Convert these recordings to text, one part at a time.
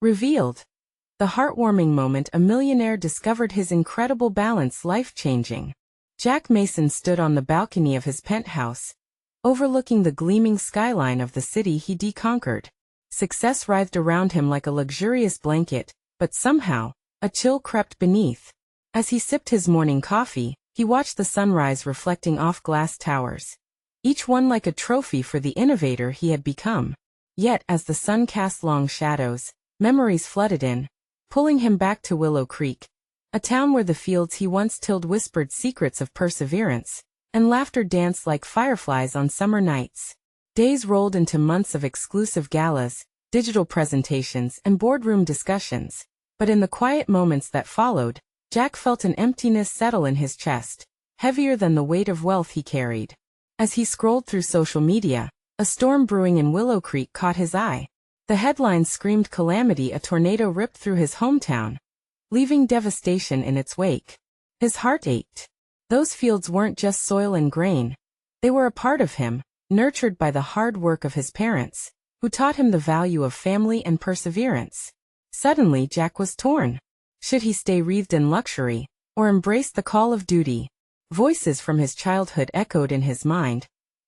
Revealed. The heartwarming moment a millionaire discovered his incredible balance life-changing. Jack Mason stood on the balcony of his penthouse, overlooking the gleaming skyline of the city he deconquered. Success writhed around him like a luxurious blanket, but somehow, a chill crept beneath. As he sipped his morning coffee, he watched the sunrise reflecting off glass towers, each one like a trophy for the innovator he had become. Yet as the sun cast long shadows, memories flooded in, pulling him back to Willow Creek, a town where the fields he once tilled whispered secrets of perseverance, and laughter danced like fireflies on summer nights. Days rolled into months of exclusive galas, digital presentations, and boardroom discussions. But in the quiet moments that followed, Jack felt an emptiness settle in his chest, heavier than the weight of wealth he carried. As he scrolled through social media, a storm brewing in Willow Creek caught his eye. The headlines screamed calamity: a tornado ripped through his hometown, leaving devastation in its wake. His heart ached. Those fields weren't just soil and grain. They were a part of him, nurtured by the hard work of his parents, who taught him the value of family and perseverance. Suddenly Jack was torn. Should he stay wreathed in luxury, or embrace the call of duty? Voices from his childhood echoed in his mind,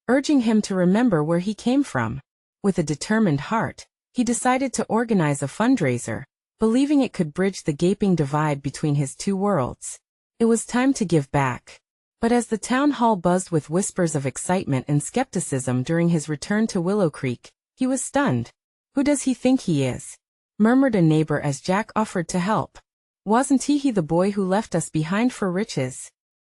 urging him to remember where he came from. With a determined heart, he decided to organize a fundraiser, believing it could bridge the gaping divide between his two worlds. It was time to give back. But as the town hall buzzed with whispers of excitement and skepticism during his return to Willow Creek, he was stunned. "Who does he think he is?" murmured a neighbor as Jack offered to help. "Wasn't he the boy who left us behind for riches?"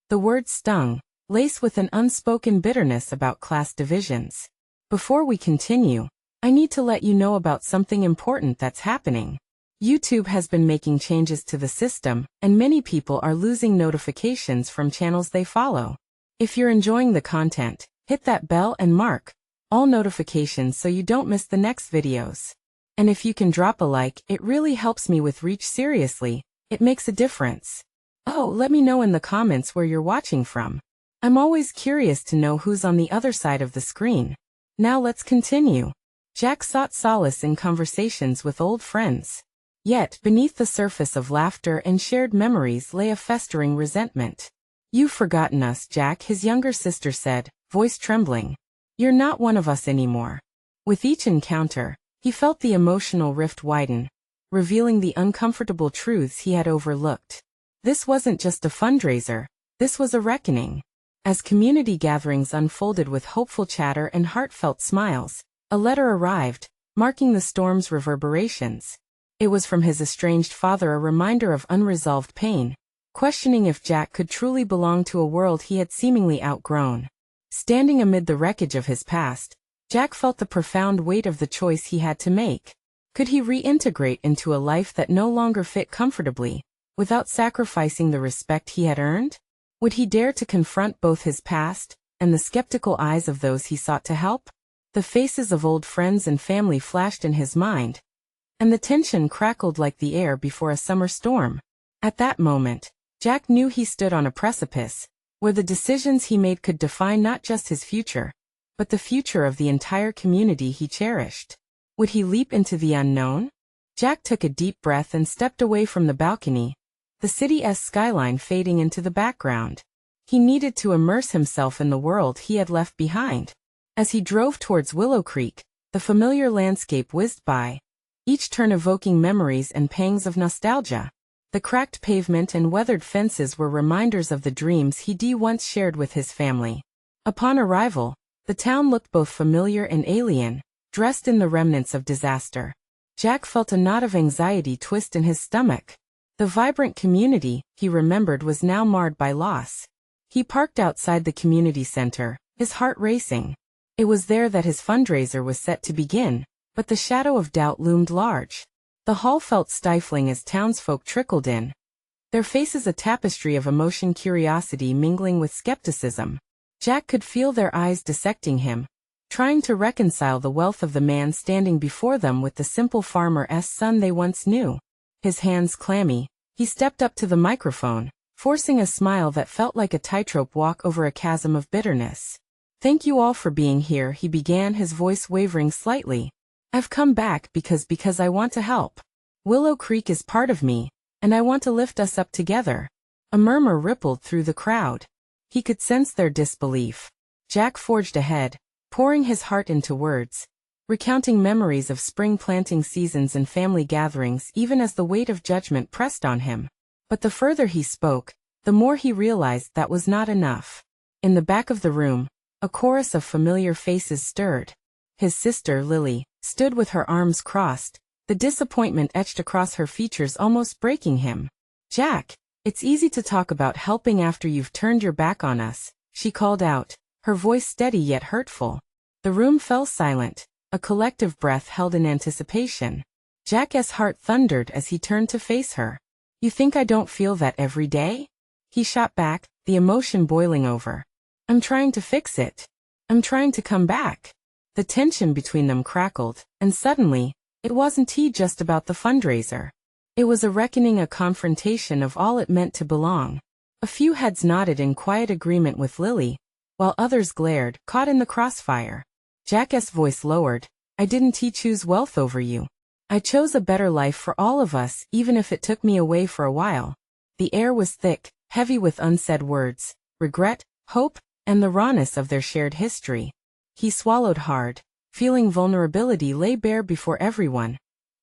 The words stung, laced with an unspoken bitterness about class divisions. Before we continue, I need to let you know about something important that's happening. YouTube has been making changes to the system, and many people are losing notifications from channels they follow. If you're enjoying the content, hit that bell and mark all notifications so you don't miss the next videos. And if you can drop a like, it really helps me with reach. Seriously, it makes a difference. Oh, let me know in the comments where you're watching from. I'm always curious to know who's on the other side of the screen. Now let's continue. Jack sought solace in conversations with old friends. Yet, beneath the surface of laughter and shared memories lay a festering resentment. "You've forgotten us, Jack," his younger sister said, voice trembling. "You're not one of us anymore." With each encounter, he felt the emotional rift widen, revealing the uncomfortable truths he had overlooked. This wasn't just a fundraiser, this was a reckoning. As community gatherings unfolded with hopeful chatter and heartfelt smiles, a letter arrived, marking the storm's reverberations. It was from his estranged father, a reminder of unresolved pain, questioning if Jack could truly belong to a world he had seemingly outgrown. Standing amid the wreckage of his past, Jack felt the profound weight of the choice he had to make. Could he reintegrate into a life that no longer fit comfortably, without sacrificing the respect he had earned? Would he dare to confront both his past and the skeptical eyes of those he sought to help? The faces of old friends and family flashed in his mind, and the tension crackled like the air before a summer storm. At that moment, Jack knew he stood on a precipice, where the decisions he made could define not just his future, but the future of the entire community he cherished. Would he leap into the unknown? Jack took a deep breath and stepped away from the balcony, the city's skyline fading into the background. He needed to immerse himself in the world he had left behind. As he drove towards Willow Creek, the familiar landscape whizzed by, each turn evoking memories and pangs of nostalgia. The cracked pavement and weathered fences were reminders of the dreams he once shared with his family. Upon arrival, the town looked both familiar and alien, dressed in the remnants of disaster. Jack felt a knot of anxiety twist in his stomach. The vibrant community, he remembered, was now marred by loss. He parked outside the community center, his heart racing. It was there that his fundraiser was set to begin, but the shadow of doubt loomed large. The hall felt stifling as townsfolk trickled in, their faces a tapestry of emotion, curiosity mingling with skepticism. Jack could feel their eyes dissecting him, trying to reconcile the wealth of the man standing before them with the simple farmer's son they once knew. His hands clammy, he stepped up to the microphone, forcing a smile that felt like a tightrope walk over a chasm of bitterness. "Thank you all for being here," he began, his voice wavering slightly. "I've come back because I want to help. Willow Creek is part of me, and I want to lift us up together. A murmur rippled through the crowd. He could sense their disbelief. Jack forged ahead, pouring his heart into words, recounting memories of spring planting seasons and family gatherings even as the weight of judgment pressed on him. But the further he spoke, the more he realized that was not enough. In the back of the room, a chorus of familiar faces stirred. His sister, Lily, stood with her arms crossed, the disappointment etched across her features almost breaking him. "Jack, it's easy to talk about helping after you've turned your back on us," she called out, her voice steady yet hurtful. The room fell silent, a collective breath held in anticipation. Jack's heart thundered as he turned to face her. "You think I don't feel that every day?" He shot back, the emotion boiling over. "I'm trying to fix it. I'm trying to come back." The tension between them crackled, and suddenly, it wasn't just about the fundraiser. It was a reckoning, a confrontation of all it meant to belong. A few heads nodded in quiet agreement with Lily, while others glared, caught in the crossfire. Jack's voice lowered. "I didn't choose wealth over you. I chose a better life for all of us, even if it took me away for a while." The air was thick, heavy with unsaid words, regret, hope, and the rawness of their shared history. He swallowed hard, feeling vulnerability lay bare before everyone,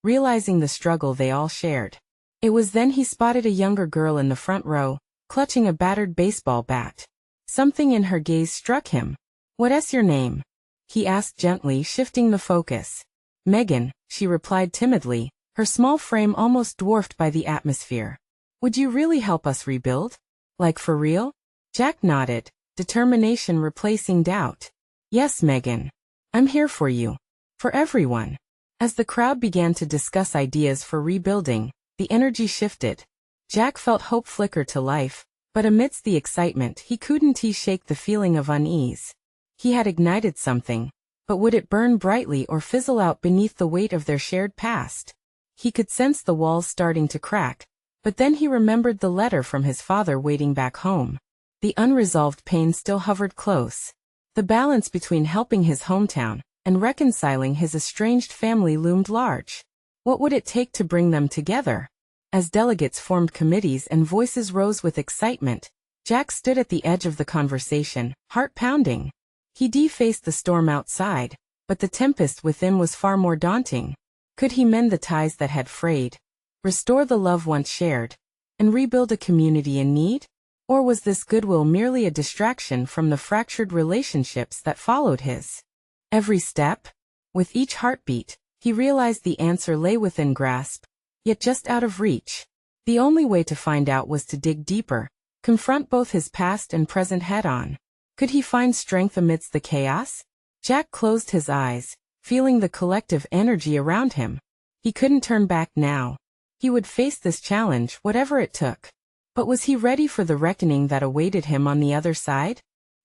realizing the struggle they all shared. It was then he spotted a younger girl in the front row, clutching a battered baseball bat. Something in her gaze struck him. "What's your name?" he asked gently, shifting the focus. "Megan," she replied timidly, her small frame almost dwarfed by the atmosphere. "Would you really help us rebuild? Like for real?" Jack nodded, determination replacing doubt. "Yes, Megan. I'm here for you. For everyone." As the crowd began to discuss ideas for rebuilding, the energy shifted. Jack felt hope flicker to life, but amidst the excitement he couldn't shake the feeling of unease. He had ignited something, but would it burn brightly or fizzle out beneath the weight of their shared past? He could sense the walls starting to crack, but then he remembered the letter from his father waiting back home. The unresolved pain still hovered close. The balance between helping his hometown and reconciling his estranged family loomed large. What would it take to bring them together? As delegates formed committees and voices rose with excitement, Jack stood at the edge of the conversation, heart pounding. He faced the storm outside, but the tempest within was far more daunting. Could he mend the ties that had frayed, restore the love once shared, and rebuild a community in need? Or was this goodwill merely a distraction from the fractured relationships that followed his every step? With each heartbeat, he realized the answer lay within grasp, yet just out of reach. The only way to find out was to dig deeper, confront both his past and present head-on. Could he find strength amidst the chaos? Jack closed his eyes, feeling the collective energy around him. He couldn't turn back now. He would face this challenge, whatever it took. But was he ready for the reckoning that awaited him on the other side?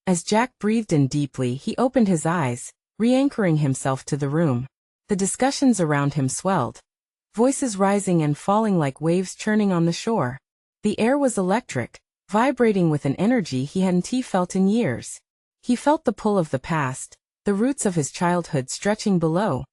As Jack breathed in deeply, he opened his eyes, re-anchoring himself to the room. The discussions around him swelled, voices rising and falling like waves churning on the shore. The air was electric, vibrating with an energy he hadn't felt in years. He felt the pull of the past, the roots of his childhood stretching below,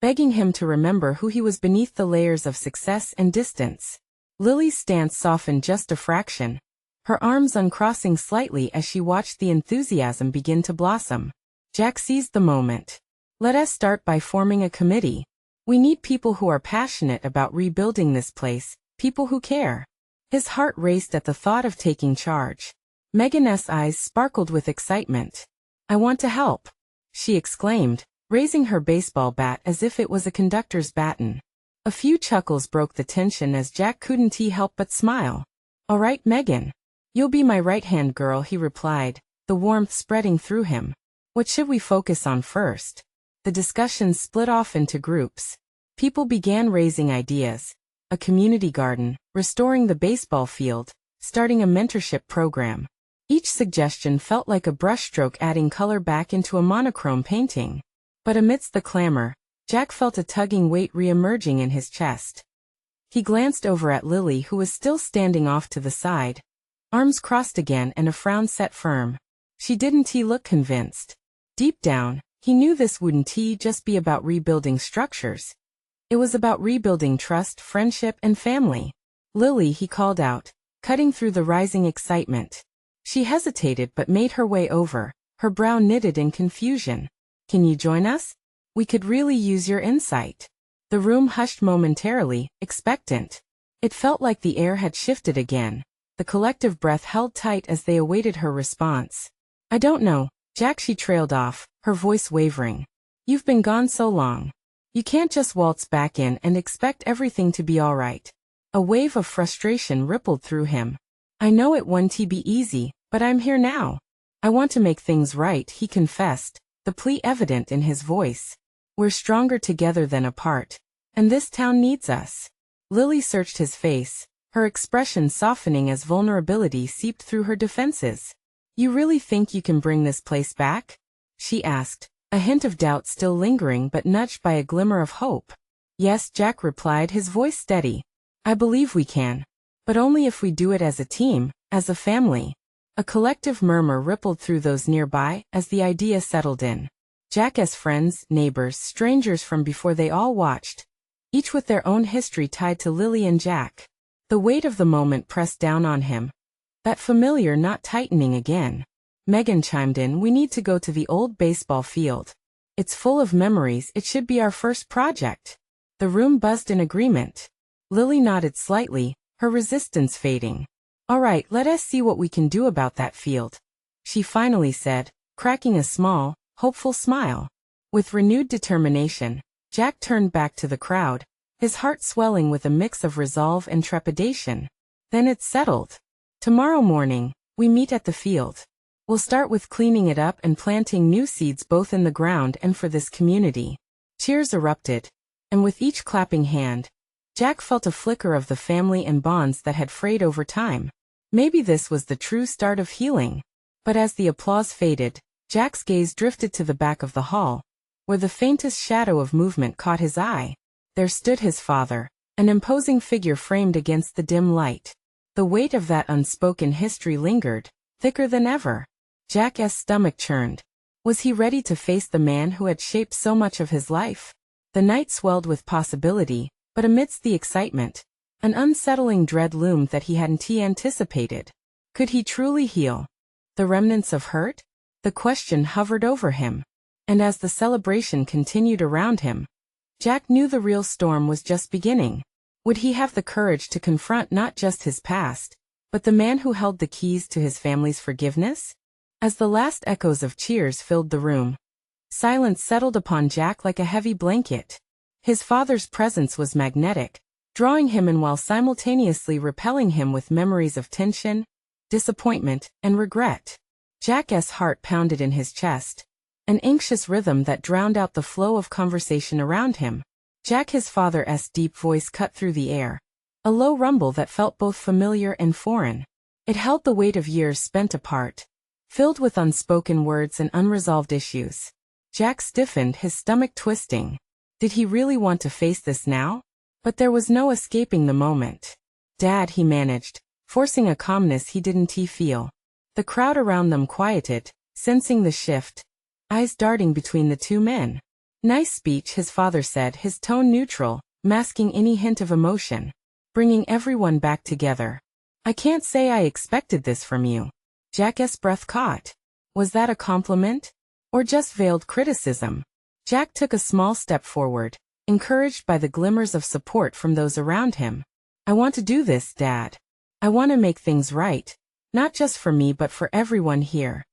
begging him to remember who he was beneath the layers of success and distance. Lily's stance softened just a fraction, her arms uncrossing slightly as she watched the enthusiasm begin to blossom. Jack seized the moment. "Let us start by forming a committee. We need people who are passionate about rebuilding this place, people who care." His heart raced at the thought of taking charge. Megan's eyes sparkled with excitement. "I want to help," she exclaimed, raising her baseball bat as if it was a conductor's baton. A few chuckles broke the tension as Jack couldn't help but smile. "All right, Megan. You'll be my right-hand girl," he replied, the warmth spreading through him. "What should we focus on first?" The discussions split off into groups. People began raising ideas. A community garden, restoring the baseball field, starting a mentorship program. Each suggestion felt like a brushstroke adding color back into a monochrome painting. But amidst the clamor, Jack felt a tugging weight re-emerging in his chest. He glanced over at Lily, who was still standing off to the side, arms crossed again and a frown set firm. She didn't look convinced. Deep down, he knew this wouldn't just be about rebuilding structures. It was about rebuilding trust, friendship, and family. Lily, he called out, cutting through the rising excitement. She hesitated but made her way over, her brow knitted in confusion. Can you join us? We could really use your insight. The room hushed momentarily, expectant. It felt like the air had shifted again. The collective breath held tight as they awaited her response. I don't know, Jack, she trailed off, her voice wavering. You've been gone so long. You can't just waltz back in and expect everything to be all right. A wave of frustration rippled through him. I know it wouldn't be easy, but I'm here now. I want to make things right, he confessed, the plea evident in his voice. We're stronger together than apart. And this town needs us. Lily searched his face, her expression softening as vulnerability seeped through her defenses. You really think you can bring this place back? She asked, a hint of doubt still lingering but nudged by a glimmer of hope. Yes, Jack replied, his voice steady. I believe we can. But only if we do it as a team, as a family. A collective murmur rippled through those nearby as the idea settled in. Jack's friends, neighbors, strangers from before, they all watched, each with their own history tied to Lily and Jack. The weight of the moment pressed down on him. That familiar knot tightening again. Megan chimed in, we need to go to the old baseball field. It's full of memories, it should be our first project. The room buzzed in agreement. Lily nodded slightly, her resistance fading. All right, let us see what we can do about that field, she finally said, cracking a small, hopeful smile. With renewed determination, Jack turned back to the crowd, his heart swelling with a mix of resolve and trepidation. Then it's settled. Tomorrow morning, we meet at the field. We'll start with cleaning it up and planting new seeds both in the ground and for this community. Cheers erupted, and with each clapping hand, Jack felt a flicker of the family and bonds that had frayed over time. Maybe this was the true start of healing. But as the applause faded, Jack's gaze drifted to the back of the hall, where the faintest shadow of movement caught his eye. There stood his father, an imposing figure framed against the dim light. The weight of that unspoken history lingered, thicker than ever. Jack's stomach churned. Was he ready to face the man who had shaped so much of his life? The night swelled with possibility, but amidst the excitement, an unsettling dread loomed that he hadn't anticipated. Could he truly heal the remnants of hurt? The question hovered over him. And as the celebration continued around him, Jack knew the real storm was just beginning. Would he have the courage to confront not just his past, but the man who held the keys to his family's forgiveness? As the last echoes of cheers filled the room, silence settled upon Jack like a heavy blanket. His father's presence was magnetic, drawing him in while simultaneously repelling him with memories of tension, disappointment, and regret. Jack's heart pounded in his chest, an anxious rhythm that drowned out the flow of conversation around him. Jack, his father's deep voice cut through the air, a low rumble that felt both familiar and foreign. It held the weight of years spent apart, filled with unspoken words and unresolved issues. Jack stiffened, his stomach twisting. Did he really want to face this now? But there was no escaping the moment. Dad, he managed, forcing a calmness he didn't feel. The crowd around them quieted, sensing the shift, eyes darting between the two men. Nice speech, his father said, his tone neutral, masking any hint of emotion, bringing everyone back together. I can't say I expected this from you. Jack's breath caught. Was that a compliment? Or just veiled criticism? Jack took a small step forward, encouraged by the glimmers of support from those around him. I want to do this, Dad. I want to make things right, not just for me but for everyone here.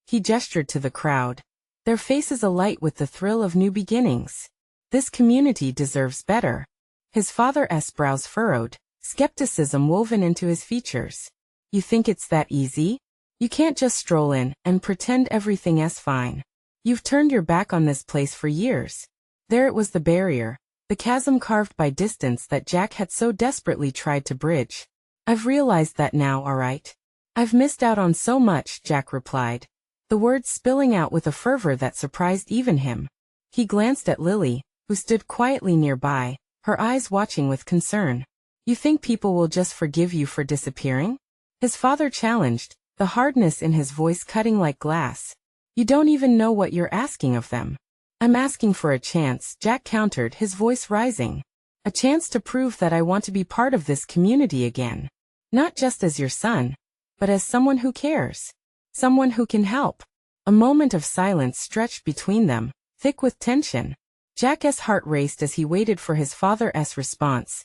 He gestured to the crowd, their faces alight with the thrill of new beginnings. This community deserves better. His father's brows furrowed, skepticism woven into his features. You think it's that easy? You can't just stroll in and pretend everything's fine. You've turned your back on this place for years. There it was, the barrier, the chasm carved by distance that Jack had so desperately tried to bridge. I've realized that now, all right. I've missed out on so much, Jack replied, the words spilling out with a fervor that surprised even him. He glanced at Lily, who stood quietly nearby, her eyes watching with concern. You think people will just forgive you for disappearing? His father challenged, the hardness in his voice cutting like glass. You don't even know what you're asking of them. I'm asking for a chance, Jack countered, his voice rising. A chance to prove that I want to be part of this community again. Not just as your son, but as someone who cares. Someone who can help. A moment of silence stretched between them, thick with tension. Jack's heart raced as he waited for his father's response,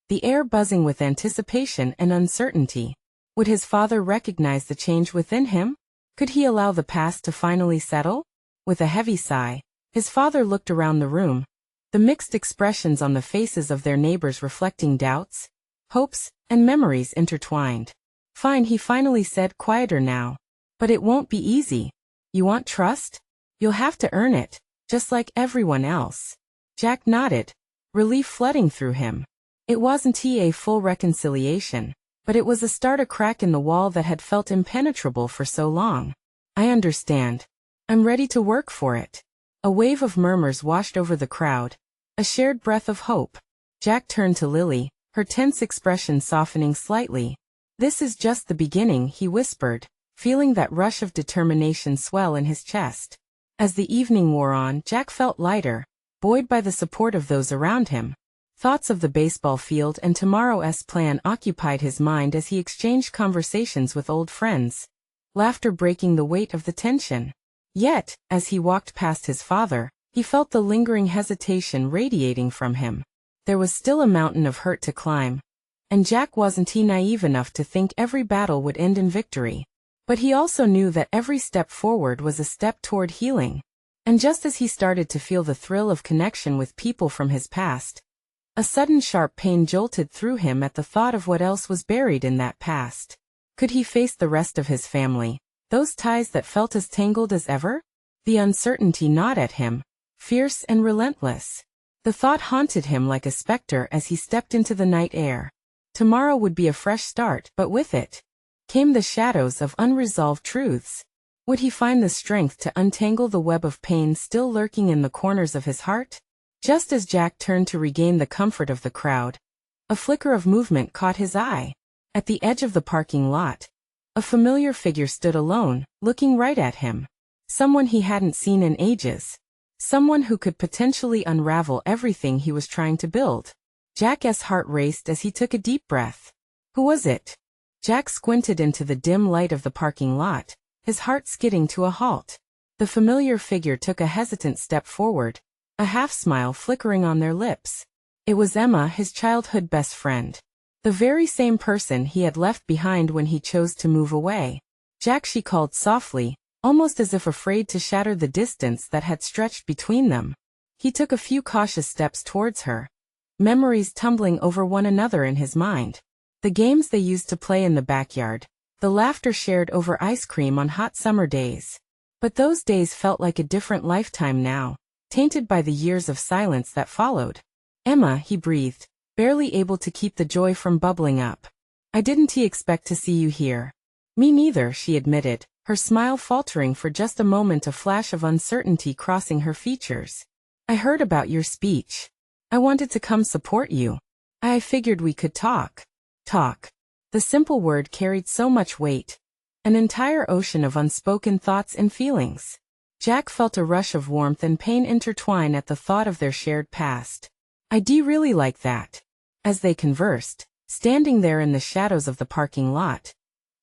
the air buzzing with anticipation and uncertainty. Would his father recognize the change within him? Could he allow the past to finally settle? With a heavy sigh, his father looked around the room, the mixed expressions on the faces of their neighbors reflecting doubts, hopes, and memories intertwined. Fine, he finally said, quieter now. But it won't be easy. You want trust? You'll have to earn it, just like everyone else. Jack nodded, relief flooding through him. It wasn't a full reconciliation, but it was a start, a crack in the wall that had felt impenetrable for so long. I understand. I'm ready to work for it. A wave of murmurs washed over the crowd, a shared breath of hope. Jack turned to Lily, her tense expression softening slightly. This is just the beginning, he whispered, feeling that rush of determination swell in his chest. As the evening wore on, Jack felt lighter, buoyed by the support of those around him. Thoughts of the baseball field and tomorrow's plan occupied his mind as he exchanged conversations with old friends, laughter breaking the weight of the tension. Yet, as he walked past his father, he felt the lingering hesitation radiating from him. There was still a mountain of hurt to climb, and Jack wasn't naive enough to think every battle would end in victory. But he also knew that every step forward was a step toward healing. And just as he started to feel the thrill of connection with people from his past, a sudden sharp pain jolted through him at the thought of what else was buried in that past. Could he face the rest of his family, those ties that felt as tangled as ever? The uncertainty gnawed at him, fierce and relentless. The thought haunted him like a specter as he stepped into the night air. Tomorrow would be a fresh start, but with it came the shadows of unresolved truths. Would he find the strength to untangle the web of pain still lurking in the corners of his heart? Just as Jack turned to regain the comfort of the crowd, a flicker of movement caught his eye. At the edge of the parking lot, a familiar figure stood alone, looking right at him. Someone he hadn't seen in ages. Someone who could potentially unravel everything he was trying to build. Jack's heart raced as he took a deep breath. Who was it? Jack squinted into the dim light of the parking lot, his heart skidding to a halt. The familiar figure took a hesitant step forward, a half-smile flickering on their lips. It was Emma, his childhood best friend. The very same person he had left behind when he chose to move away. Jack, she called softly, almost as if afraid to shatter the distance that had stretched between them. He took a few cautious steps towards her, memories tumbling over one another in his mind. The games they used to play in the backyard, the laughter shared over ice cream on hot summer days. But those days felt like a different lifetime now, tainted by the years of silence that followed. Emma, he breathed, barely able to keep the joy from bubbling up. I didn't expect to see you here. Me neither, she admitted, her smile faltering for just a moment, a flash of uncertainty crossing her features. I heard about your speech. I wanted to come support you. I figured we could talk. Talk. The simple word carried so much weight. An entire ocean of unspoken thoughts and feelings. Jack felt a rush of warmth and pain intertwine at the thought of their shared past. I'd really like that. As they conversed, standing there in the shadows of the parking lot,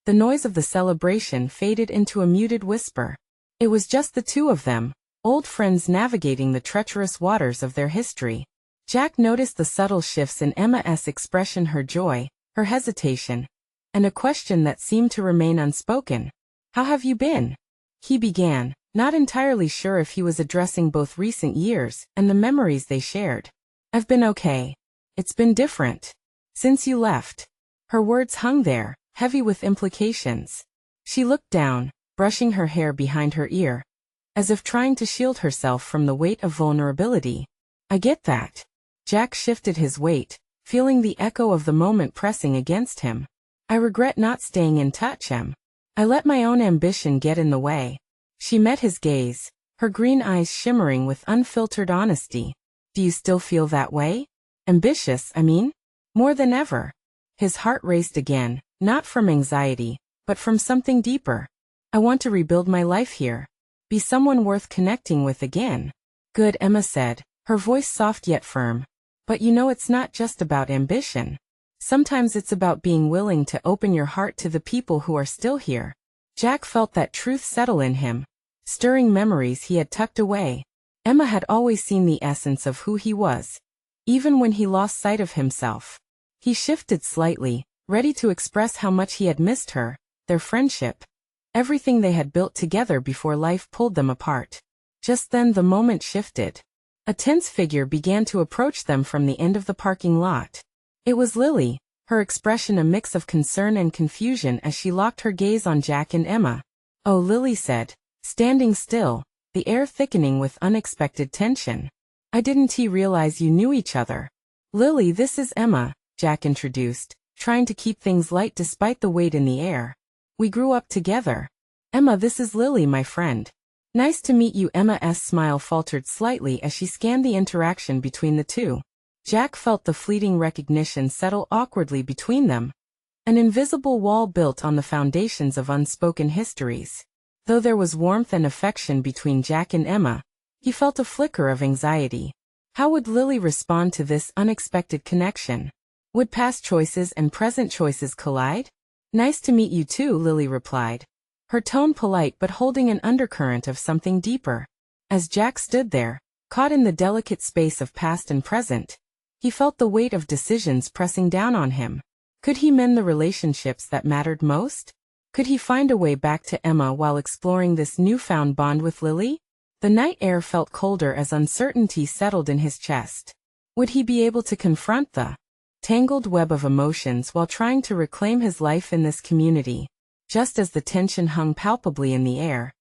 the noise of the celebration faded into a muted whisper. It was just the two of them, old friends navigating the treacherous waters of their history. Jack noticed the subtle shifts in Emma's expression, her joy, her hesitation, and a question that seemed to remain unspoken. How have you been? He began, not entirely sure if he was addressing both recent years and the memories they shared. I've been okay. It's been different since you left. Her words hung there, heavy with implications. She looked down, brushing her hair behind her ear, as if trying to shield herself from the weight of vulnerability. I get that. Jack shifted his weight, feeling the echo of the moment pressing against him. I regret not staying in touch, Em. I let my own ambition get in the way. She met his gaze, her green eyes shimmering with unfiltered honesty. Do you still feel that way? Ambitious, I mean? More than ever. His heart raced again, not from anxiety, but from something deeper. I want to rebuild my life here. Be someone worth connecting with again. Good, Emma said, her voice soft yet firm. But you know it's not just about ambition. Sometimes it's about being willing to open your heart to the people who are still here. Jack felt that truth settle in him, stirring memories he had tucked away. Emma had always seen the essence of who he was, even when he lost sight of himself. He shifted slightly, ready to express how much he had missed her, their friendship, everything they had built together before life pulled them apart. Just then the moment shifted. A tense figure began to approach them from the end of the parking lot. It was Lily, her expression a mix of concern and confusion as she locked her gaze on Jack and Emma. "Oh," Lily said, standing still, the air thickening with unexpected tension. "I didn't realize you knew each other." "Lily, this is Emma," Jack introduced, trying to keep things light despite the weight in the air. "We grew up together." "Emma, this is Lily, my friend." "Nice to meet you." Emma's smile faltered slightly as she scanned the interaction between the two. Jack felt the fleeting recognition settle awkwardly between them. An invisible wall built on the foundations of unspoken histories. Though there was warmth and affection between Jack and Emma, he felt a flicker of anxiety. How would Lily respond to this unexpected connection? Would past choices and present choices collide? "Nice to meet you too," Lily replied, her tone polite but holding an undercurrent of something deeper. As Jack stood there, caught in the delicate space of past and present, he felt the weight of decisions pressing down on him. Could he mend the relationships that mattered most? Could he find a way back to Emma while exploring this newfound bond with Lily? The night air felt colder as uncertainty settled in his chest. Would he be able to confront the tangled web of emotions while trying to reclaim his life in this community? Just as the tension hung palpably in the air,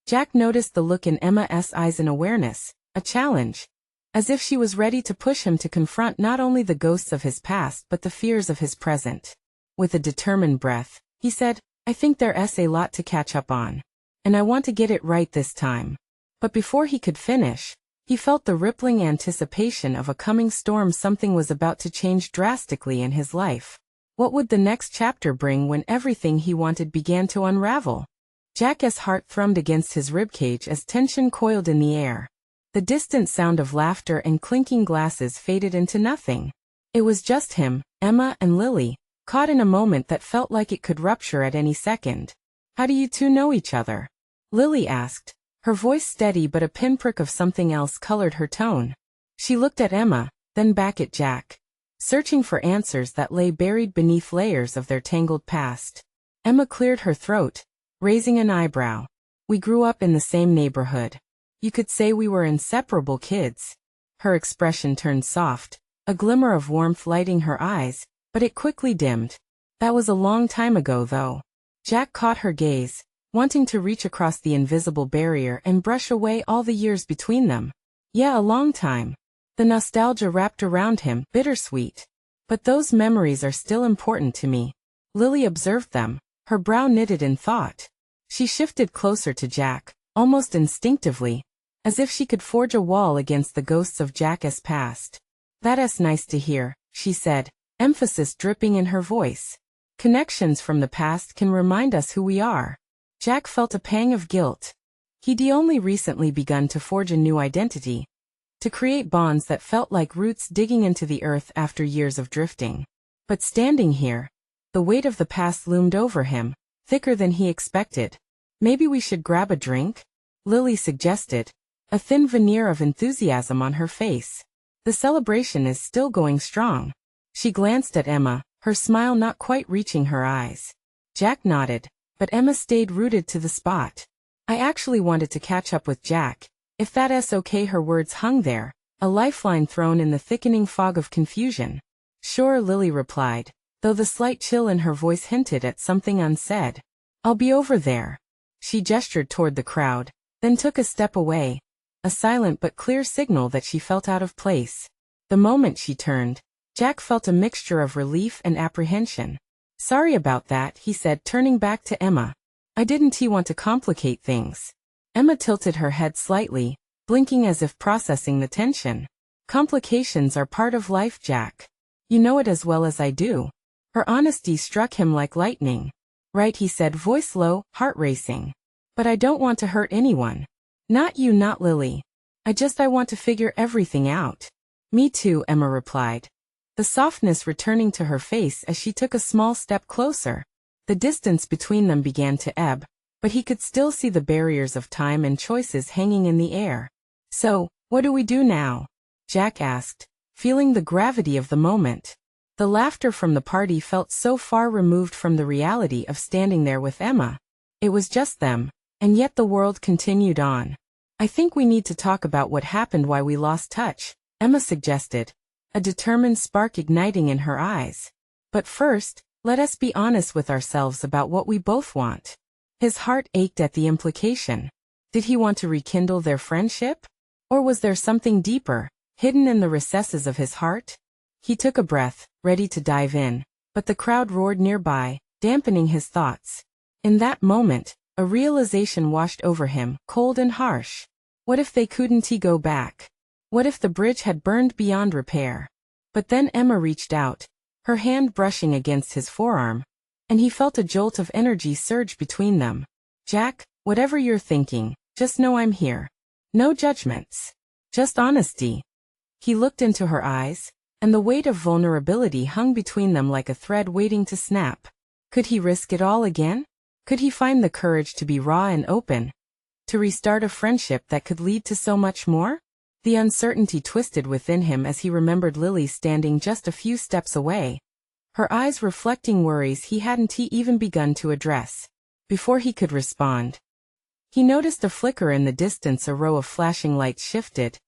Jack noticed the look in Emma's eyes in awareness, a challenge, as if she was ready to push him to confront not only the ghosts of his past but the fears of his present. With a determined breath, he said, "I think there's a lot to catch up on, and I want to get it right this time." But before he could finish, he felt the rippling anticipation of a coming storm. Something was about to change drastically in his life. What would the next chapter bring when everything he wanted began to unravel? Jack's heart thrummed against his ribcage as tension coiled in the air. The distant sound of laughter and clinking glasses faded into nothing. It was just him, Emma, and Lily, caught in a moment that felt like it could rupture at any second. "How do you two know each other?" Lily asked, her voice steady but a pinprick of something else colored her tone. She looked at Emma, then back at Jack, searching for answers that lay buried beneath layers of their tangled past. Emma cleared her throat, raising an eyebrow. "We grew up in the same neighborhood. You could say we were inseparable kids." Her expression turned soft, a glimmer of warmth lighting her eyes, but it quickly dimmed. "That was a long time ago though." Jack caught her gaze, wanting to reach across the invisible barrier and brush away all the years between them. "Yeah, a long time." The nostalgia wrapped around him, bittersweet. "But those memories are still important to me." Lily observed them, her brow knitted in thought. She shifted closer to Jack, almost instinctively, as if she could forge a wall against the ghosts of Jack's past. "That's nice to hear," she said, emphasis dripping in her voice. "Connections from the past can remind us who we are." Jack felt a pang of guilt. He'd only recently begun to forge a new identity, to create bonds that felt like roots digging into the earth after years of drifting. But standing here, the weight of the past loomed over him, thicker than he expected. "Maybe we should grab a drink?" Lily suggested, a thin veneer of enthusiasm on her face. "The celebration is still going strong." She glanced at Emma, her smile not quite reaching her eyes. Jack nodded, but Emma stayed rooted to the spot. "I actually wanted to catch up with Jack, if that's okay." Her words hung there, a lifeline thrown in the thickening fog of confusion. "Sure," Lily replied, though the slight chill in her voice hinted at something unsaid. "I'll be over there." She gestured toward the crowd, then took a step away, a silent but clear signal that she felt out of place. The moment she turned, Jack felt a mixture of relief and apprehension. "Sorry about that," he said, turning back to Emma. "I didn't want to complicate things." Emma tilted her head slightly, blinking as if processing the tension. "Complications are part of life, Jack. You know it as well as I do." Her honesty struck him like lightning. "Right," he said, voice low, heart racing. "But I don't want to hurt anyone." "Not you," not Lily. I want to figure everything out. Me too, Emma replied, the softness returning to her face as she took a small step closer. The distance between them began to ebb, but he could still see the barriers of time and choices hanging in the air. So, what do we do now? Jack asked, feeling the gravity of the moment. The laughter from the party felt so far removed from the reality of standing there with Emma. It was just them, and yet the world continued on. I think we need to talk about what happened, why we lost touch, Emma suggested, a determined spark igniting in her eyes. But first, let us be honest with ourselves about what we both want. His heart ached at the implication. Did he want to rekindle their friendship? Or was there something deeper, hidden in the recesses of his heart? He took a breath, ready to dive in, but the crowd roared nearby, dampening his thoughts. In that moment, a realization washed over him, cold and harsh. What if they couldn't go back? What if the bridge had burned beyond repair? But then Emma reached out, her hand brushing against his forearm, and he felt a jolt of energy surge between them. Jack, whatever you're thinking, just know I'm here. No judgments. Just honesty. He looked into her eyes, and the weight of vulnerability hung between them like a thread waiting to snap. Could he risk it all again? Could he find the courage to be raw and open? To restart a friendship that could lead to so much more? The uncertainty twisted within him as he remembered Lily standing just a few steps away, her eyes reflecting worries he hadn't even begun to address. Before he could respond, he noticed a flicker in the distance. A row of flashing lights shifted,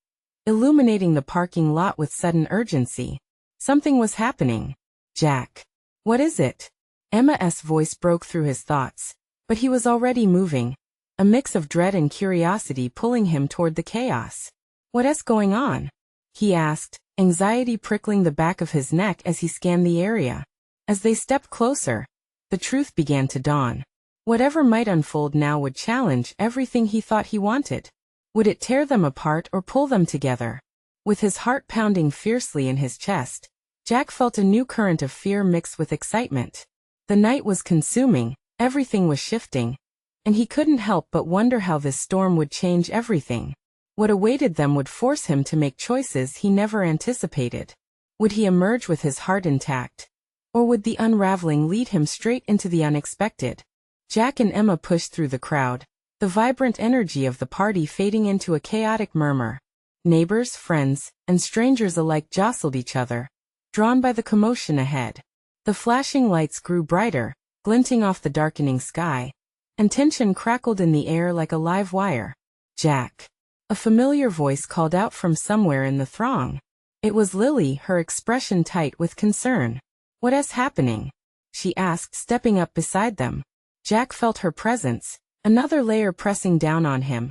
illuminating the parking lot with sudden urgency. Something was happening. Jack. What is it? Emma's voice broke through his thoughts, but he was already moving, a mix of dread and curiosity pulling him toward the chaos. What's going on? He asked, anxiety prickling the back of his neck as he scanned the area. As they stepped closer, the truth began to dawn. Whatever might unfold now would challenge everything he thought he wanted. Would it tear them apart or pull them together? With his heart pounding fiercely in his chest, Jack felt a new current of fear mixed with excitement. The night was consuming, everything was shifting, and he couldn't help but wonder how this storm would change everything. What awaited them would force him to make choices he never anticipated. Would he emerge with his heart intact? Or would the unraveling lead him straight into the unexpected? Jack and Emma pushed through the crowd, the vibrant energy of the party fading into a chaotic murmur. Neighbors, friends, and strangers alike jostled each other, drawn by the commotion ahead. The flashing lights grew brighter, glinting off the darkening sky, and tension crackled in the air like a live wire. Jack. A familiar voice called out from somewhere in the throng. It was Lily, her expression tight with concern. What's happening? She asked, stepping up beside them. Jack felt her presence, another layer pressing down on him,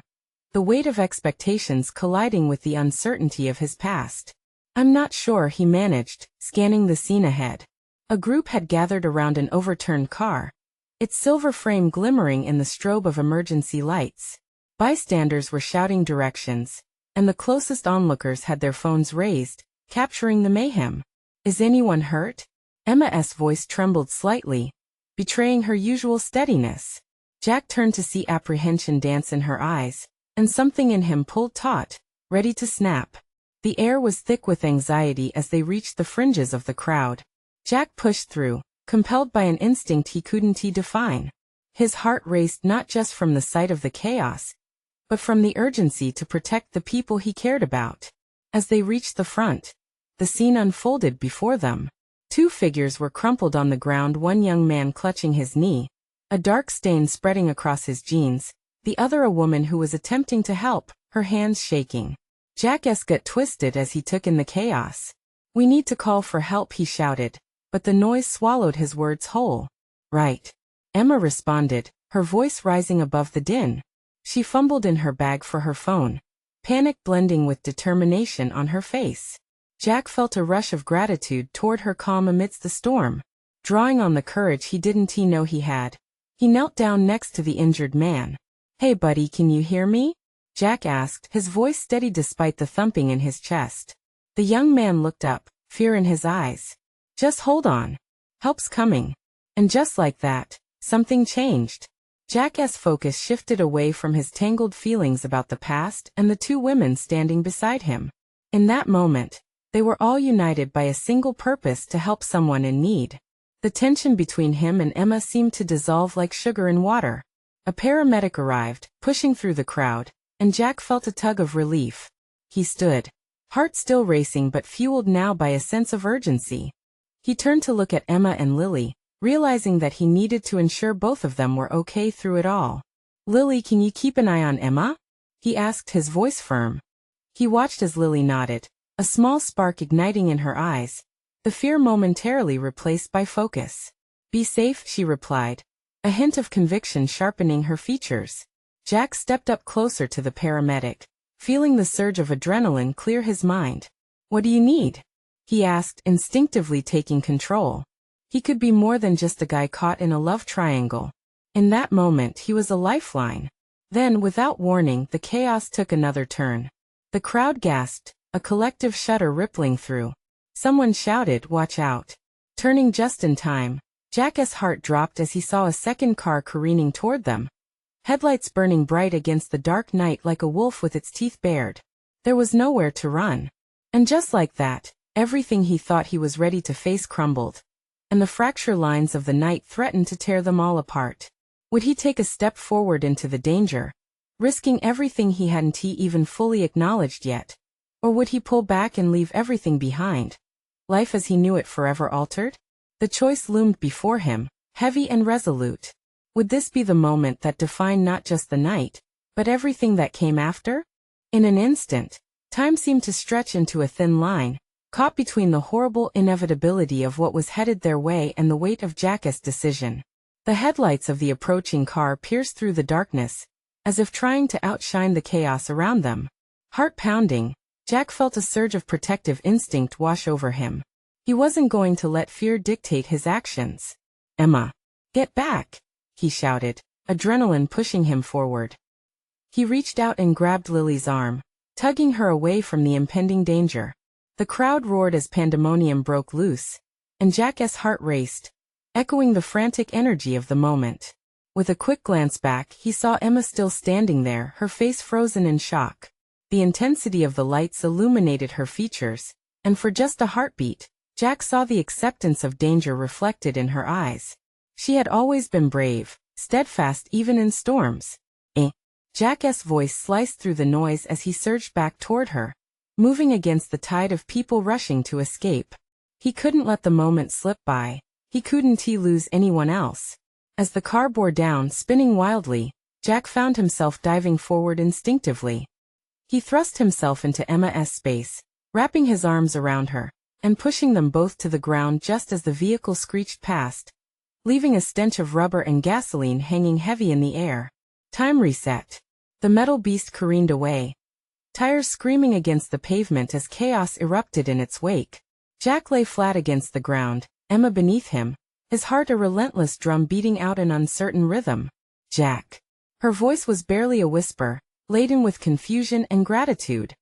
the weight of expectations colliding with the uncertainty of his past. I'm not sure, he managed, scanning the scene ahead. A group had gathered around an overturned car, its silver frame glimmering in the strobe of emergency lights. Bystanders were shouting directions, and the closest onlookers had their phones raised, capturing the mayhem. Is anyone hurt? Emma's voice trembled slightly, betraying her usual steadiness. Jack turned to see apprehension dance in her eyes, and something in him pulled taut, ready to snap. The air was thick with anxiety as they reached the fringes of the crowd. Jack pushed through, compelled by an instinct he couldn't define. His heart raced not just from the sight of the chaos, but from the urgency to protect the people he cared about. As they reached the front, the scene unfolded before them. Two figures were crumpled on the ground, one young man clutching his knee, a dark stain spreading across his jeans, the other a woman who was attempting to help, her hands shaking. Jack's gut twisted as he took in the chaos. We need to call for help, he shouted, but the noise swallowed his words whole. Right. Emma responded, her voice rising above the din. She fumbled in her bag for her phone, panic blending with determination on her face. Jack felt a rush of gratitude toward her calm amidst the storm, drawing on the courage he didn't know he had. He knelt down next to the injured man. Hey buddy, can you hear me? Jack asked, his voice steady despite the thumping in his chest. The young man looked up, fear in his eyes. Just hold on. Help's coming. And just like that, something changed. Jack's focus shifted away from his tangled feelings about the past and the two women standing beside him. In that moment, they were all united by a single purpose to help someone in need. The tension between him and Emma seemed to dissolve like sugar in water. A paramedic arrived, pushing through the crowd, and Jack felt a tug of relief. He stood, heart still racing but fueled now by a sense of urgency. He turned to look at Emma and Lily, realizing that he needed to ensure both of them were okay through it all. "Lily, can you keep an eye on Emma?" he asked, his voice firm. He watched as Lily nodded, a small spark igniting in her eyes, the fear momentarily replaced by focus. "Be safe," she replied, a hint of conviction sharpening her features. Jack stepped up closer to the paramedic, feeling the surge of adrenaline clear his mind. "What do you need?" he asked, instinctively taking control. He could be more than just a guy caught in a love triangle. In that moment he was a lifeline. Then, without warning, the chaos took another turn. The crowd gasped, a collective shudder rippling through. Someone shouted, "Watch out." Turning just in time, Jack's heart dropped as he saw a second car careening toward them, headlights burning bright against the dark night like a wolf with its teeth bared. There was nowhere to run. And just like that, everything he thought he was ready to face crumbled, and the fracture lines of the night threatened to tear them all apart. Would he take a step forward into the danger, risking everything he hadn't even fully acknowledged yet? Or would he pull back and leave everything behind, life as he knew it forever altered? The choice loomed before him, heavy and resolute. Would this be the moment that defined not just the night, but everything that came after? In an instant, time seemed to stretch into a thin line, caught between the horrible inevitability of what was headed their way and the weight of Jack's decision. The headlights of the approaching car pierced through the darkness, as if trying to outshine the chaos around them. Heart pounding, Jack felt a surge of protective instinct wash over him. He wasn't going to let fear dictate his actions. "Emma, get back!" he shouted, adrenaline pushing him forward. He reached out and grabbed Lily's arm, tugging her away from the impending danger. The crowd roared as pandemonium broke loose, and Jack's heart raced, echoing the frantic energy of the moment. With a quick glance back, he saw Emma still standing there, her face frozen in shock. The intensity of the lights illuminated her features, and for just a heartbeat, Jack saw the acceptance of danger reflected in her eyes. She had always been brave, steadfast even in storms. Jack's voice sliced through the noise as he surged back toward her, moving against the tide of people rushing to escape. He couldn't let the moment slip by. He couldn't lose anyone else. As the car bore down, spinning wildly, Jack found himself diving forward instinctively. He thrust himself into Emma's space, wrapping his arms around her, and pushing them both to the ground just as the vehicle screeched past, leaving a stench of rubber and gasoline hanging heavy in the air. Time reset. The metal beast careened away, tires screaming against the pavement as chaos erupted in its wake. Jack lay flat against the ground, Emma beneath him, his heart a relentless drum beating out an uncertain rhythm. "Jack." Her voice was barely a whisper, laden with confusion and gratitude.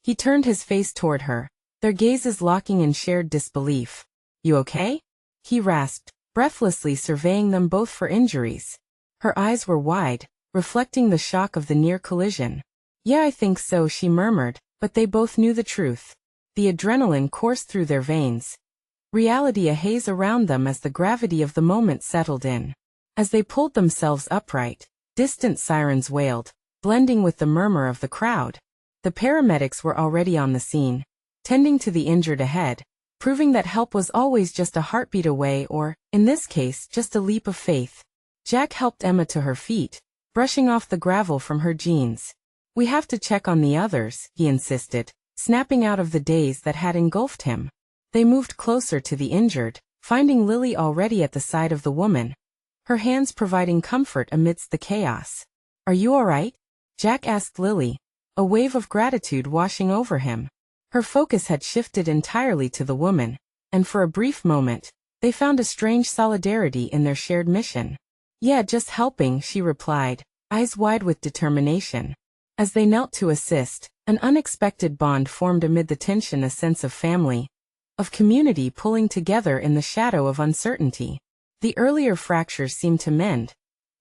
He turned his face toward her, their gazes locking in shared disbelief. "You okay?" he rasped, breathlessly surveying them both for injuries. Her eyes were wide, reflecting the shock of the near collision. "Yeah, I think so," she murmured, but they both knew the truth. The adrenaline coursed through their veins, reality a haze around them as the gravity of the moment settled in. As they pulled themselves upright, distant sirens wailed, blending with the murmur of the crowd. The paramedics were already on the scene, tending to the injured ahead, proving that help was always just a heartbeat away or, in this case, just a leap of faith. Jack helped Emma to her feet, brushing off the gravel from her jeans. "We have to check on the others," he insisted, snapping out of the daze that had engulfed him. They moved closer to the injured, finding Lily already at the side of the woman, her hands providing comfort amidst the chaos. "Are you all right?" Jack asked Lily, a wave of gratitude washing over him. Her focus had shifted entirely to the woman, and for a brief moment, they found a strange solidarity in their shared mission. "Yeah, just helping," she replied, eyes wide with determination. As they knelt to assist, an unexpected bond formed amid the tension, a sense of family, of community pulling together in the shadow of uncertainty. The earlier fractures seemed to mend,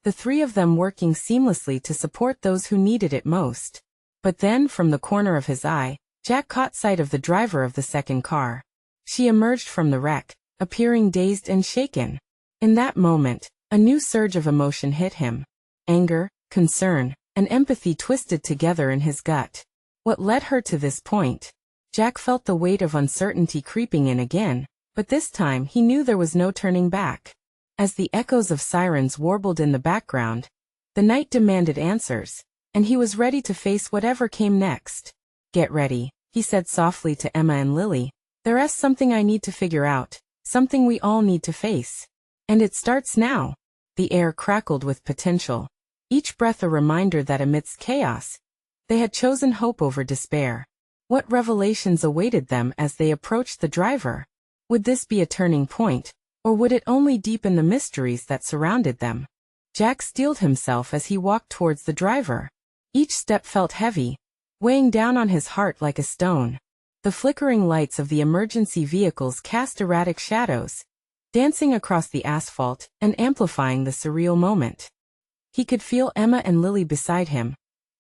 the three of them working seamlessly to support those who needed it most. But then, from the corner of his eye, Jack caught sight of the driver of the second car. She emerged from the wreck, appearing dazed and shaken. In that moment, a new surge of emotion hit him. Anger, concern, and empathy twisted together in his gut. What led her to this point? Jack felt the weight of uncertainty creeping in again, but this time he knew there was no turning back. As the echoes of sirens warbled in the background, the night demanded answers, and he was ready to face whatever came next. "Get ready," he said softly to Emma and Lily. "There's something I need to figure out, something we all need to face. And it starts now." The air crackled with potential, each breath a reminder that amidst chaos, they had chosen hope over despair. What revelations awaited them as they approached the driver? Would this be a turning point, or would it only deepen the mysteries that surrounded them? Jack steeled himself as he walked towards the driver. Each step felt heavy, weighing down on his heart like a stone. The flickering lights of the emergency vehicles cast erratic shadows, dancing across the asphalt and amplifying the surreal moment. He could feel Emma and Lily beside him,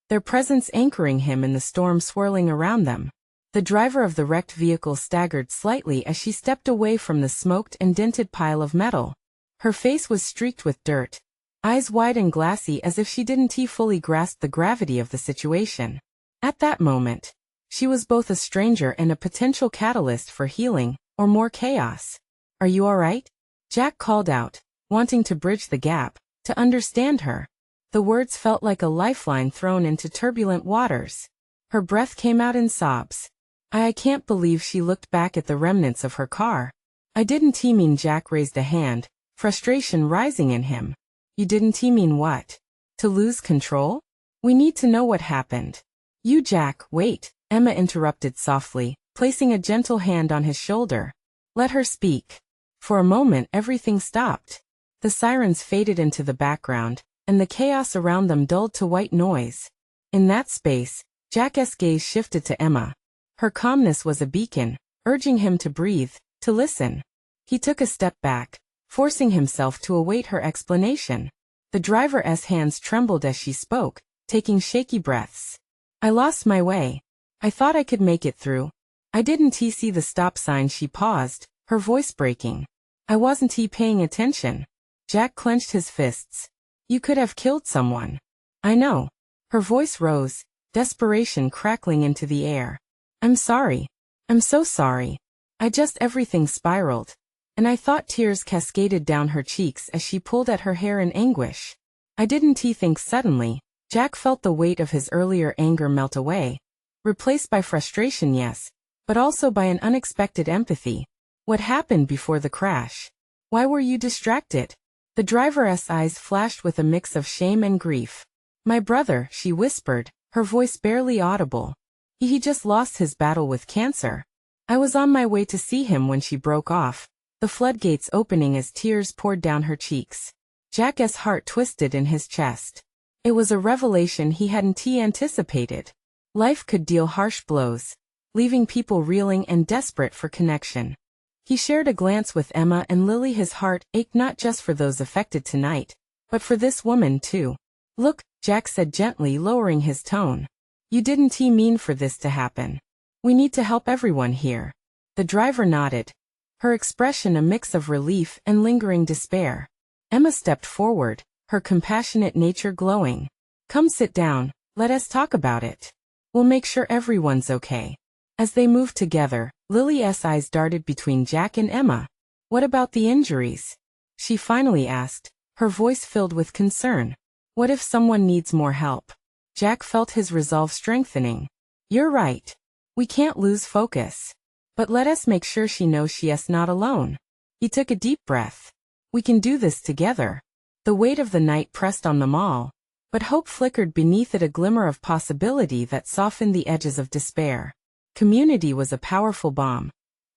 their presence anchoring him in the storm swirling around them. The driver of the wrecked vehicle staggered slightly as she stepped away from the smoked and dented pile of metal. Her face was streaked with dirt, eyes wide and glassy as if she didn't fully grasp the gravity of the situation. At that moment, she was both a stranger and a potential catalyst for healing, or more chaos. "Are you all right?" Jack called out, wanting to bridge the gap, to understand her. The words felt like a lifeline thrown into turbulent waters. Her breath came out in sobs. I can't believe." She looked back at the remnants of her car. "I didn't mean." Jack raised a hand, frustration rising in him. "You didn't mean what? To lose control? We need to know what happened." "You Jack, wait," Emma interrupted softly, placing a gentle hand on his shoulder. "Let her speak." For a moment everything stopped. The sirens faded into the background, and the chaos around them dulled to white noise. In that space, Jack's gaze shifted to Emma. Her calmness was a beacon, urging him to breathe, to listen. He took a step back, forcing himself to await her explanation. The driver's hands trembled as she spoke, taking shaky breaths. "I lost my way. I thought I could make it through. I didn't see the stop sign." She paused, her voice breaking. "I wasn't paying attention." Jack clenched his fists. "You could have killed someone." "I know." Her voice rose, desperation crackling into the air. "I'm sorry. I'm so sorry. Everything spiraled. And I thought." Tears cascaded down her cheeks as she pulled at her hair in anguish. "I didn't think." Suddenly, Jack felt the weight of his earlier anger melt away, replaced by frustration, yes, but also by an unexpected empathy. "What happened before the crash? Why were you distracted?" The driver's eyes flashed with a mix of shame and grief. "My brother," she whispered, her voice barely audible. He just lost his battle with cancer. I was on my way to see him." When she broke off, the floodgates opening as tears poured down her cheeks. Jack's heart twisted in his chest. It was a revelation he hadn't anticipated. Life could deal harsh blows, leaving people reeling and desperate for connection. He shared a glance with Emma and Lily. His heart ached not just for those affected tonight, but for this woman too. "Look," Jack said gently, lowering his tone. "You didn't mean for this to happen. We need to help everyone here." The driver nodded, her expression a mix of relief and lingering despair. Emma stepped forward, her compassionate nature glowing. "Come sit down, let us talk about it. We'll make sure everyone's okay." As they moved together, Lily's eyes darted between Jack and Emma. "What about the injuries?" she finally asked, her voice filled with concern. "What if someone needs more help?" Jack felt his resolve strengthening. "You're right. We can't lose focus. But let us make sure she knows she's not alone." He took a deep breath. "We can do this together." The weight of the night pressed on them all, but hope flickered beneath it, a glimmer of possibility that softened the edges of despair. Community was a powerful bomb,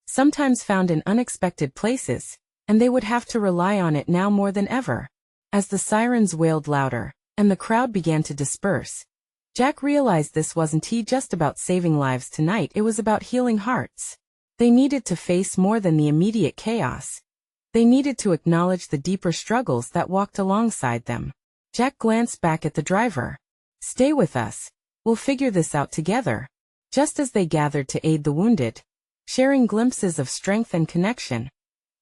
sometimes found in unexpected places, and they would have to rely on it now more than ever. As the sirens wailed louder, and the crowd began to disperse, Jack realized this wasn't just about saving lives tonight, it was about healing hearts. They needed to face more than the immediate chaos. They needed to acknowledge the deeper struggles that walked alongside them. Jack glanced back at the driver. Stay with us. We'll figure this out together. Just as they gathered to aid the wounded, sharing glimpses of strength and connection,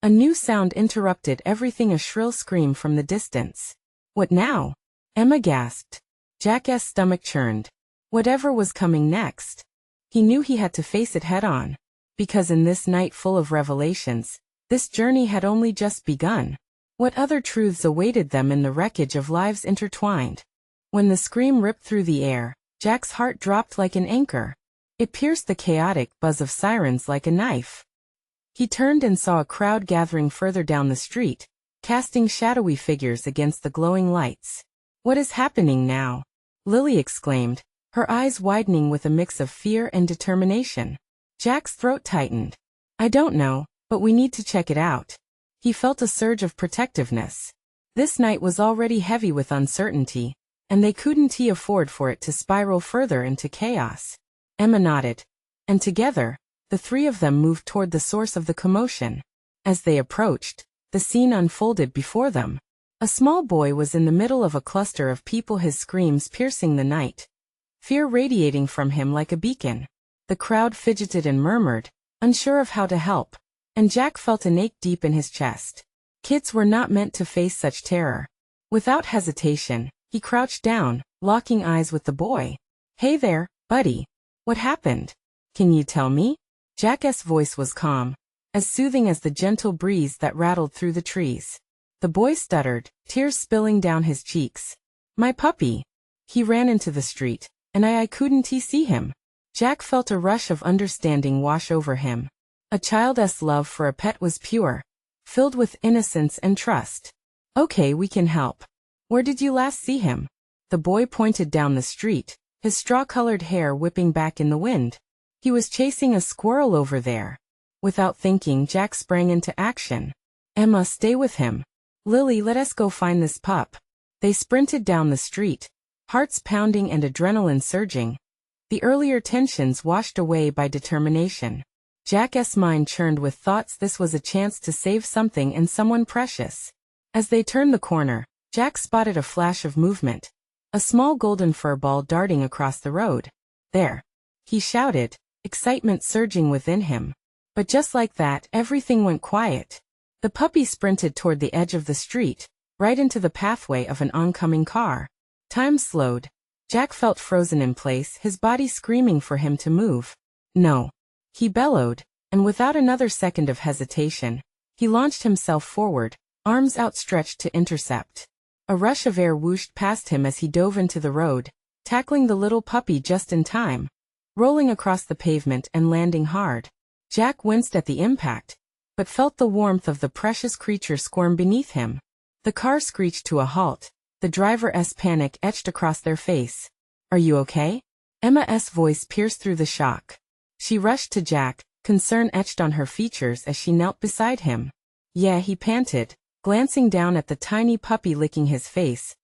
a new sound interrupted everything, a shrill scream from the distance. What now? Emma gasped. Jack's stomach churned. Whatever was coming next, he knew he had to face it head-on. Because in this night full of revelations, this journey had only just begun. What other truths awaited them in the wreckage of lives intertwined? When the scream ripped through the air, Jack's heart dropped like an anchor. It pierced the chaotic buzz of sirens like a knife. He turned and saw a crowd gathering further down the street, casting shadowy figures against the glowing lights. What is happening now? Lily exclaimed, her eyes widening with a mix of fear and determination. Jack's throat tightened. I don't know, but we need to check it out. He felt a surge of protectiveness. This night was already heavy with uncertainty, and they couldn't afford for it to spiral further into chaos. Emma nodded, and together, the three of them moved toward the source of the commotion. As they approached, the scene unfolded before them. A small boy was in the middle of a cluster of people, his screams piercing the night, fear radiating from him like a beacon. The crowd fidgeted and murmured, unsure of how to help, and Jack felt an ache deep in his chest. Kids were not meant to face such terror. Without hesitation, he crouched down, locking eyes with the boy. Hey there, buddy. What happened? Can you tell me? Jack's voice was calm, as soothing as the gentle breeze that rattled through the trees. The boy stuttered, tears spilling down his cheeks. My puppy. He ran into the street, and I couldn't see him. Jack felt a rush of understanding wash over him. A child's love for a pet was pure, filled with innocence and trust. Okay, we can help. Where did you last see him? The boy pointed down the street, his straw-colored hair whipping back in the wind. He was chasing a squirrel over there. Without thinking, Jack sprang into action. Emma, stay with him. Lily, let us go find this pup. They sprinted down the street, hearts pounding and adrenaline surging. The earlier tensions washed away by determination. Jack's mind churned with thoughts. This was a chance to save something and someone precious. As they turned the corner, Jack spotted a flash of movement. A small golden fur ball darting across the road. There! He shouted, excitement surging within him. But just like that, everything went quiet. The puppy sprinted toward the edge of the street, right into the pathway of an oncoming car. Time slowed. Jack felt frozen in place, his body screaming for him to move. No. He bellowed, and without another second of hesitation, he launched himself forward, arms outstretched to intercept. A rush of air whooshed past him as he dove into the road, tackling the little puppy just in time, rolling across the pavement and landing hard. Jack winced at the impact, but felt the warmth of the precious creature squirm beneath him. The car screeched to a halt, the driver's panic etched across their face. Are you okay? Emma's voice pierced through the shock. She rushed to Jack, concern etched on her features as she knelt beside him. Yeah, he panted, glancing down at the tiny puppy licking his face,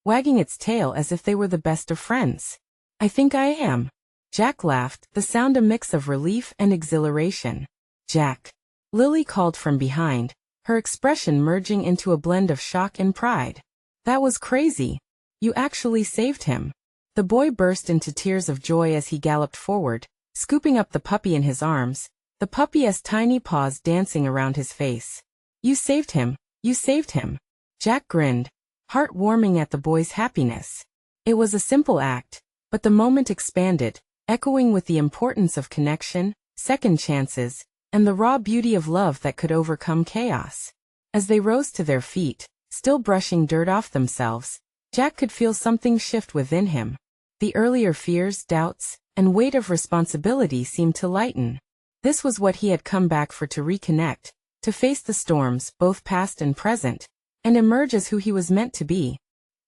wagging its tail as if they were the best of friends. I think I am. Jack laughed, the sound a mix of relief and exhilaration. Jack. Lily called from behind, her expression merging into a blend of shock and pride. That was crazy. You actually saved him. The boy burst into tears of joy as he galloped forward, scooping up the puppy in his arms, the puppy's tiny paws dancing around his face. You saved him. You saved him. Jack grinned, heart-warming at the boy's happiness. It was a simple act, but the moment expanded, echoing with the importance of connection, second chances, and the raw beauty of love that could overcome chaos. As they rose to their feet, still brushing dirt off themselves, Jack could feel something shift within him. The earlier fears, doubts, and weight of responsibility seemed to lighten. This was what he had come back for, to reconnect, to face the storms, both past and present, and emerge as who he was meant to be.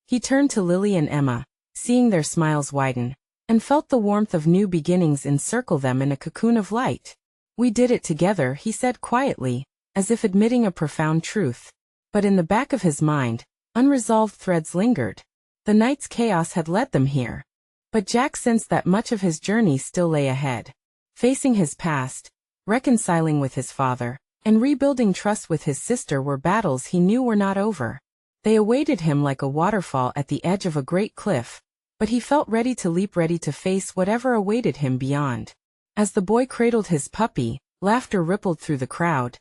He turned to Lily and Emma, seeing their smiles widen, and felt the warmth of new beginnings encircle them in a cocoon of light. We did it together, he said quietly, as if admitting a profound truth. But in the back of his mind, unresolved threads lingered. The night's chaos had led them here. But Jack sensed that much of his journey still lay ahead. Facing his past, reconciling with his father, and rebuilding trust with his sister were battles he knew were not over. They awaited him like a waterfall at the edge of a great cliff, but he felt ready to leap, ready to face whatever awaited him beyond. As the boy cradled his puppy, laughter rippled through the crowd,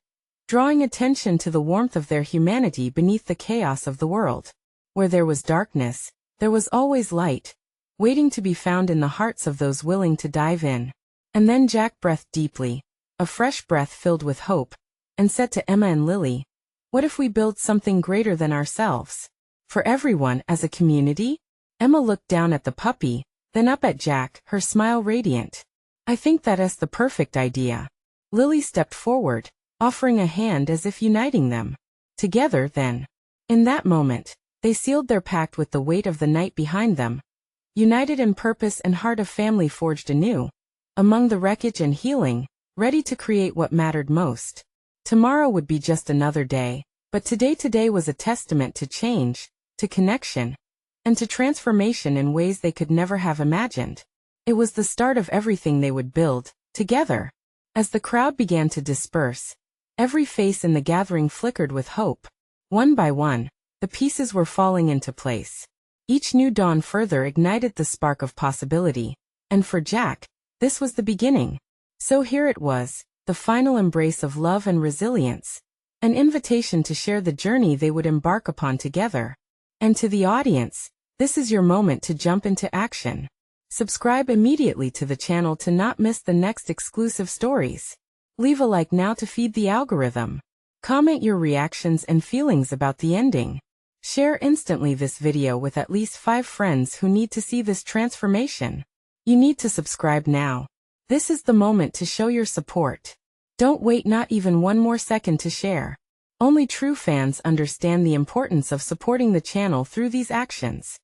drawing attention to the warmth of their humanity beneath the chaos of the world. Where there was darkness, there was always light, waiting to be found in the hearts of those willing to dive in. And then Jack breathed deeply, a fresh breath filled with hope, and said to Emma and Lily, "What if we build something greater than ourselves? For everyone, as a community?" Emma looked down at the puppy, then up at Jack, her smile radiant. "I think that is the perfect idea." Lily stepped forward, offering a hand as if uniting them. Together, then. In that moment, they sealed their pact with the weight of the night behind them. United in purpose and heart of family forged anew, among the wreckage and healing, ready to create what mattered most. Tomorrow would be just another day, but today was a testament to change, to connection, and to transformation in ways they could never have imagined. It was the start of everything they would build, together. As the crowd began to disperse, every face in the gathering flickered with hope. One by one, the pieces were falling into place. Each new dawn further ignited the spark of possibility, and for Jack, this was the beginning. So here it was, the final embrace of love and resilience, an invitation to share the journey they would embark upon together. And to the audience, this is your moment to jump into action. Subscribe immediately to the channel to not miss the next exclusive stories. Leave a like now to feed the algorithm. Comment your reactions and feelings about the ending. Share instantly this video with at least 5 friends who need to see this transformation. You need to subscribe now. This is the moment to show your support. Don't wait not even one more second to share. Only true fans understand the importance of supporting the channel through these actions.